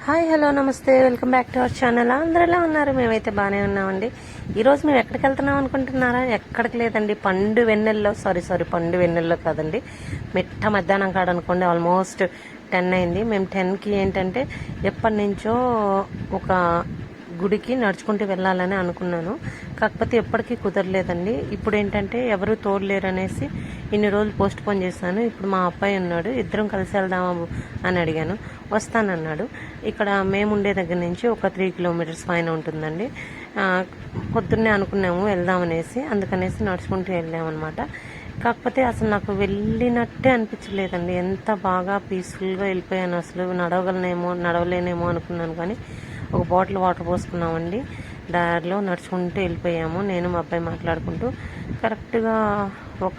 Hi hello నమస్తే, welcome back to our channel. అందరూ ఎలా ఉన్నారు? మేమైతే బాగానే ఉన్నామండి. ఈరోజు మేము ఎక్కడికి వెళ్తున్నాం అనుకుంటున్నారా? ఎక్కడికి లేదండి, పండు వెన్నెల్లో కాదండి, మిట్ట మధ్యాహ్నం కాడనుకోండి. ఆల్మోస్ట్ 10 అయింది. మేము 10కి ఏంటంటే ఎప్పటి నుంచో ఒక గుడికి నడుచుకుంటూ వెళ్ళాలని అనుకున్నాను. కాకపోతే ఎప్పటికీ కుదరలేదండి. ఇప్పుడు ఏంటంటే ఎవరు తోడలేరు అనేసి ఇన్ని రోజులు పోస్ట్ పోన్ చేశాను. ఇప్పుడు మా అబ్బాయి ఉన్నాడు, ఇద్దరం కలిసి వెళ్దాము అని అడిగాను. వస్తానన్నాడు. ఇక్కడ మేము ఉండే దగ్గర నుంచి ఒక 3 కిలోమీటర్స్ పైన ఉంటుందండి. పొద్దున్నే అనుకున్నాము వెళ్దామనేసి, అందుకనేసి నడుచుకుంటూ వెళ్ళామన్నమాట. కాకపోతే అసలు నాకు వెళ్ళినట్టే అనిపించలేదండి. ఎంత బాగా పీస్ఫుల్గా వెళ్ళిపోయాను. అసలు నడవలేనేమో అనుకున్నాను. కానీ ఒక బాటిల్ వాటర్ పోసుకున్నామండి. దారిలో నడుచుకుంటూ వెళ్ళిపోయాము, నేను మా అబ్బాయి మాట్లాడుకుంటూ. కరెక్ట్గా ఒక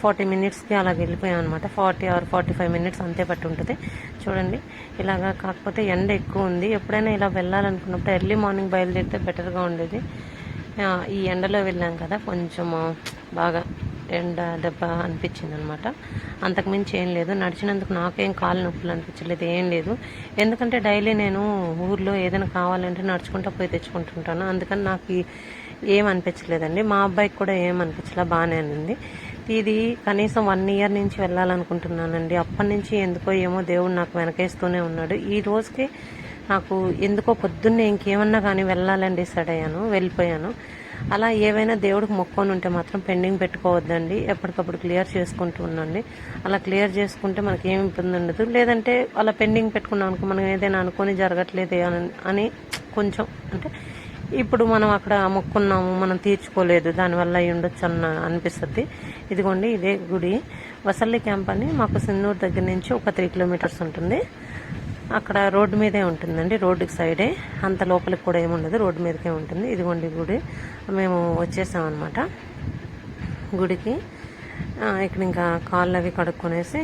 40 మినిట్స్కి అలా వెళ్ళిపోయాం అనమాట. 40 or 45 మినిట్స్ అంతే పట్టి ఉంటుంది. చూడండి ఇలాగా. కాకపోతే ఎండ ఎక్కువ ఉంది. ఎప్పుడైనా ఇలా వెళ్ళాలనుకున్నప్పుడు ఎర్లీ మార్నింగ్ బయలుదేరితే బెటర్గా ఉండేది. ఈ ఎండలో వెళ్ళాం కదా, కొంచెము బాగా ఎండ దెబ్బ అనిపించింది అనమాట. అంతకుమించి ఏం లేదు. నడిచినందుకు నాకేం కాలు నొప్పులు అనిపించలేదు, ఏం లేదు. ఎందుకంటే డైలీ నేను ఊర్లో ఏదైనా కావాలంటే నడుచుకుంటూ పోయి తెచ్చుకుంటుంటాను. అందుకని నాకు ఏం అనిపించలేదండి. మా అబ్బాయికి కూడా ఏం అనిపించలే, బాగానే అనింది. ఇది కనీసం 1 year నుంచి వెళ్ళాలనుకుంటున్నానండి. అప్పటి నుంచి ఎందుకో ఏమో దేవుడు నాకు వెనకేస్తూనే ఉన్నాడు. ఈ రోజుకి నాకు ఎందుకో పొద్దున్నే ఇంకేమన్నా కానీ వెళ్ళాలని డిసైడ్ అయ్యాను, వెళ్ళిపోయాను. అలా ఏవైనా దేవుడికి మొక్కొని ఉంటే మాత్రం పెండింగ్ పెట్టుకోవద్దండి, ఎప్పటికప్పుడు క్లియర్ చేసుకుంటూ ఉండండి. అలా క్లియర్ చేసుకుంటే మనకి ఏమి ఇబ్బంది ఉండదు. లేదంటే అలా పెండింగ్ పెట్టుకున్నాం అనుకో, మనం ఏదైనా అనుకొని జరగట్లేదే అని కొంచెం, అంటే ఇప్పుడు మనం అక్కడ మొక్కున్నాము, మనం తీర్చుకోలేదు, దానివల్ల ఉండొచ్చు అనిపిస్తుంది. ఇదిగోండి, ఇదే గుడి. వసల్లి క్యాంప్ అని మాకు సిన్నూరు దగ్గర నుంచి ఒక 3 కిలోమీటర్స్ ఉంటుంది. అక్కడ రోడ్డు మీదే ఉంటుందండి, రోడ్డుకి సైడే, అంత లోపలికి కూడా ఏముండదు, రోడ్డు మీదకే ఉంటుంది. ఇదిగోండి గుడి. మేము వచ్చేసామన్నమాట గుడికి. ఇక్కడ ఇంకా కాళ్ళు అవి కడుక్కొనేసి,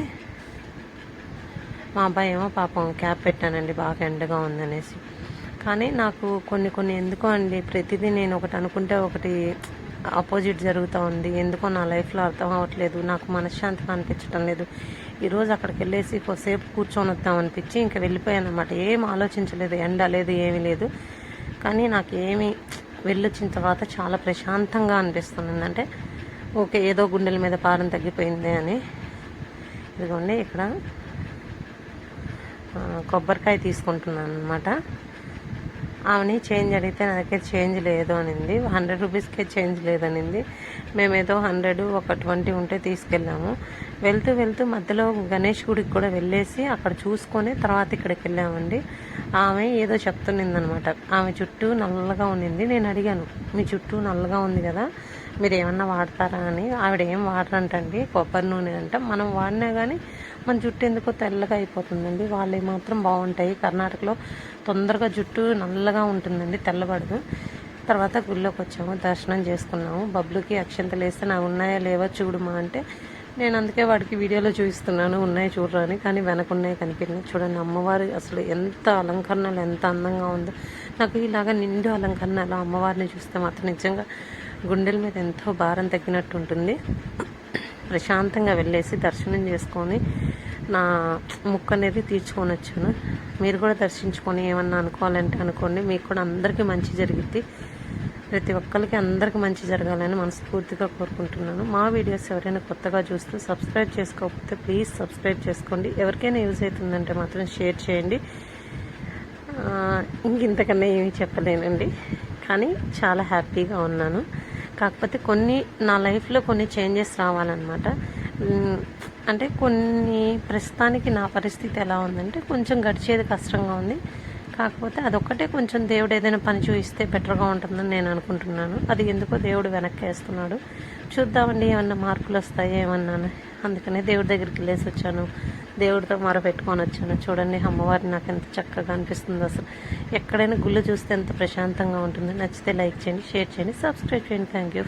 మా అబ్బాయి ఏమో పాపం క్యాప్ పెట్టానండి, బాగా ఎండగా ఉందనేసి. కానీ నాకు కొన్ని ఎందుకో అండి, ప్రతిదీ నేను ఒకటి అనుకుంటే ఒకటి ఆపోజిట్ జరుగుతూ ఉంది. ఎందుకో నా లైఫ్లో అర్థం అవ్వట్లేదు. నాకు మనశ్శాంతిగా అనిపించడం లేదు. ఈరోజు అక్కడికి వెళ్ళేసి కొద్దిసేపు కూర్చొని వద్దామనిపించి ఇంకా వెళ్ళిపోయాను అనమాట. ఏం ఆలోచించలేదు, ఎండ లేదు, ఏమీ లేదు. కానీ నాకు వెళ్ళొచ్చిన తర్వాత చాలా ప్రశాంతంగా అనిపిస్తుంది. అంటే ఓకే, ఏదో గుండెల మీద భారం తగ్గిపోయింది అని. ఇదిగోండి, ఇక్కడ కొబ్బరికాయ తీసుకుంటున్నాను అనమాట. ఆమెని చేంజ్ అడిగితే నా దగ్గర చేంజ్ లేదు అనింది. 100 రూపీస్కే చేంజ్ లేదనింది. మేమేదో 100 ఒక 20 ఉంటే తీసుకెళ్ళాము. వెళ్తూ మధ్యలో గణేష్ గుడికి కూడా వెళ్ళేసి అక్కడ చూసుకొని తర్వాత ఇక్కడికి వెళ్ళామండి. ఆమె ఏదో చెప్తున్నిందనమాట. ఆమె చుట్టూ నల్లగా ఉన్నింది. నేను అడిగాను, మీ చుట్టూ నల్లగా ఉంది కదా, మీరు ఏమన్నా వాడతారా అని. ఆవిడ ఏం వాడరంటండి, కొబ్బరి నూనె అంట. మనం వాడినా కానీ మన జుట్టు ఎందుకో తెల్లగా అయిపోతుందండి. వాళ్ళవి మాత్రం బాగుంటాయి. కర్ణాటకలో తొందరగా జుట్టు నల్లగా ఉంటుందండి, తెల్లబడదు. తర్వాత గుళ్ళోకి వచ్చాము, దర్శనం చేసుకున్నాము. బబ్లుకి అక్షంతలు వేస్తే నాకు ఉన్నాయా లేవా చూడమా అంటే, నేను అందుకే వాడికి వీడియోలో చూపిస్తున్నాను ఉన్నాయి చూడరా అని. కానీ వెనకున్నాయి కనిపించింది. చూడండి, అమ్మవారి అసలు ఎంత అలంకరణలు, ఎంత అందంగా ఉందో. నాకు ఇలాగా నిండు అలంకరణలు అమ్మవారిని చూస్తే మాత్రం నిజంగా గుండెల మీద ఎంతో భారం తగ్గినట్టు ఉంటుంది. ప్రశాంతంగా వెళ్ళేసి దర్శనం చేసుకొని నా ముక్కు అనేది తీర్చుకొని వచ్చాను. మీరు కూడా దర్శించుకొని ఏమన్నా అనుకోవాలంటే అనుకోండి. మీకు కూడా అందరికీ మంచి జరిగిద్ది. ప్రతి ఒక్కరికి అందరికీ మంచి జరగాలని మనస్ఫూర్తిగా కోరుకుంటున్నాను. మా వీడియోస్ ఎవరైనా కొత్తగా చూస్తూ సబ్స్క్రైబ్ చేసుకోకపోతే ప్లీజ్ సబ్స్క్రైబ్ చేసుకోండి. ఎవరికైనా యూజ్ అవుతుందంటే మాత్రం షేర్ చేయండి. ఇంతకన్నా ఏమీ చెప్పలేనండి. కానీ చాలా హ్యాపీగా ఉన్నాను. కాకపోతే నా లైఫ్లో కొన్ని చేంజెస్ రావాలన్నమాట. అంటే ప్రస్తుతానికి నా పరిస్థితి ఎలా ఉందంటే కొంచెం గడిచేది కష్టంగా ఉంది. కాకపోతే అదొక్కటే కొంచెం దేవుడు ఏదైనా పని చూపిస్తే బెటర్గా ఉంటుందని నేను అనుకుంటున్నాను. అది ఎందుకో దేవుడు వెనక్కి వేస్తున్నాడు. చూద్దామండి, ఏమన్నా మార్పులు వస్తాయో ఏమన్నాను. అందుకనే దేవుడి దగ్గరికి వెళ్ళేసి వచ్చాను, దేవుడితో మొరపెట్టుకొని వచ్చాను. చూడండి, అమ్మవారిని నాకు ఎంత చక్కగా అనిపిస్తుంది. అసలు ఎక్కడైనా గుళ్ళు చూస్తే ఎంత ప్రశాంతంగా ఉంటుంది. నచ్చితే లైక్ చేయండి, షేర్ చేయండి, సబ్స్క్రైబ్ చేయండి. Thank you.